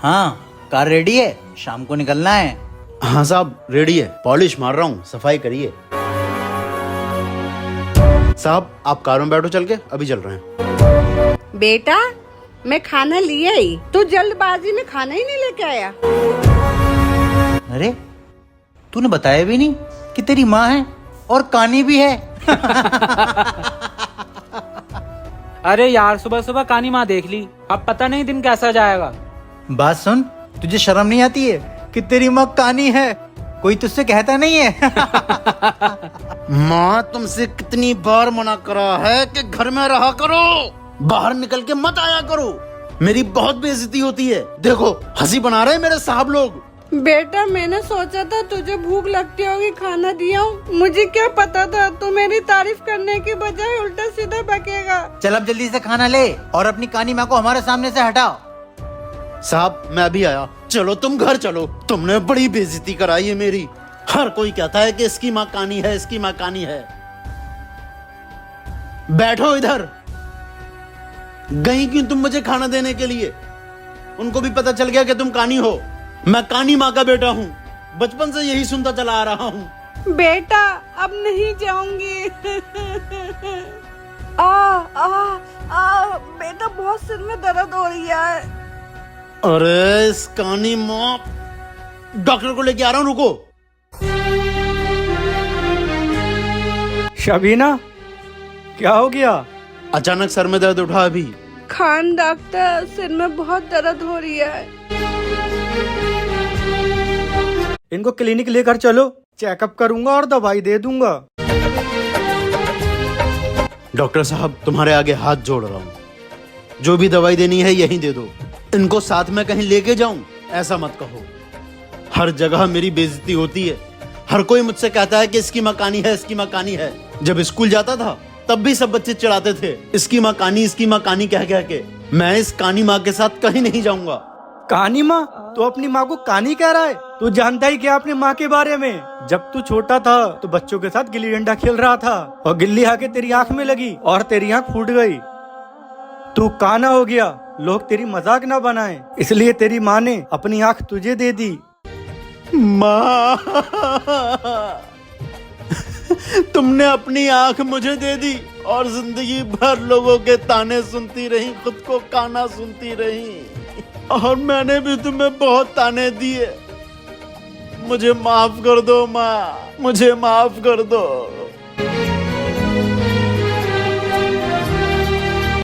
हाँ, car ready है, शाम को निकलना है। हाँ साहब रेडी है, पॉलिश मार रहा हूँ, सफाई करिए। साहब आप कार में बैठो, चल के अभी चल रहे हैं। बेटा मैं खाना लिए ही, तू जल्दबाजी में खाना ही नहीं लेके आया। अरे तूने बताया भी नहीं कि तेरी माँ है और कानी भी है। अरे यार सुबह सुबह कानी माँ देख ली, अब पता नहीं दिन कैसा जाएगा। बात सुन, तुझे शर्म नहीं आती है कि तेरी माँ कानी है? कोई तुझसे कहता नहीं है? माँ तुमसे कितनी बार मना करा है कि घर में रहा करो, बाहर निकल के मत आया करो, मेरी बहुत बेइज्जती होती है। देखो हंसी बना रहे हैं मेरे साहब लोग। बेटा मैंने सोचा था तुझे भूख लगती होगी, खाना दिया हूँ। मुझे क्या पता था तू मेरी तारीफ करने की बजाय उल्टा सीधा बकेगा। चल अब जल्दी से खाना ले और अपनी कानी माँ को हमारे सामने से हटाओ। साहब मैं अभी आया, चलो तुम घर चलो, तुमने बड़ी बेइज्जती कराई है मेरी। हर कोई कहता है कि इसकी माँ कानी है, इसकी माँ कानी है। बैठो इधर। गई क्यों तुम मुझे खाना देने के लिए? उनको भी पता चल गया कि तुम कानी हो। मैं कानी माँ का बेटा हूँ, बचपन से यही सुनता चला आ रहा हूँ। बेटा अब नहीं जाऊंगी। बेटा बहुत सिर में दर्द हो रही है। अरे इस कानी माँ, डॉक्टर को लेके आ रहा हूँ, रुको। शबीना क्या हो गया? अचानक सर में दर्द उठा अभी। खान डॉक्टर सिर में बहुत दर्द हो रही है। इनको क्लिनिक लेकर चलो, चेकअप करूंगा और दवाई दे दूंगा। डॉक्टर साहब तुम्हारे आगे हाथ जोड़ रहा हूँ, जो भी दवाई देनी है यहीं दे दो। इनको साथ में कहीं लेके जाऊं ऐसा मत कहो। हर जगह मेरी बेइज्जती होती है, हर कोई मुझसे कहता है कि इसकी माँ कानी है, इसकी माँ कानी है। जब स्कूल जाता था तब भी सब बच्चे चिढ़ाते थे, इसकी माँ कानी, इसकी माँ कानी कह कह के। मैं इस कानी माँ के साथ कहीं नहीं जाऊंगा। कानी माँ? तू अपनी माँ को कानी कह रहा है? तू जानता ही क्या अपनी माँ के बारे में? जब तू छोटा था तो बच्चों के साथ गिल्ली डंडा खेल रहा था और गिल्ली आके तेरी आंख में लगी और तेरी आंख फूट गई। तू काना हो गया, लोग तेरी मजाक ना बनाएं, इसलिए तेरी माँ ने अपनी आंख तुझे दे दी। माँ तुमने अपनी आंख मुझे दे दी और जिंदगी भर लोगों के ताने सुनती रही, खुद को काना सुनती रही, और मैंने भी तुम्हें बहुत ताने दिए। मुझे माफ कर दो माँ, मुझे माफ कर दो।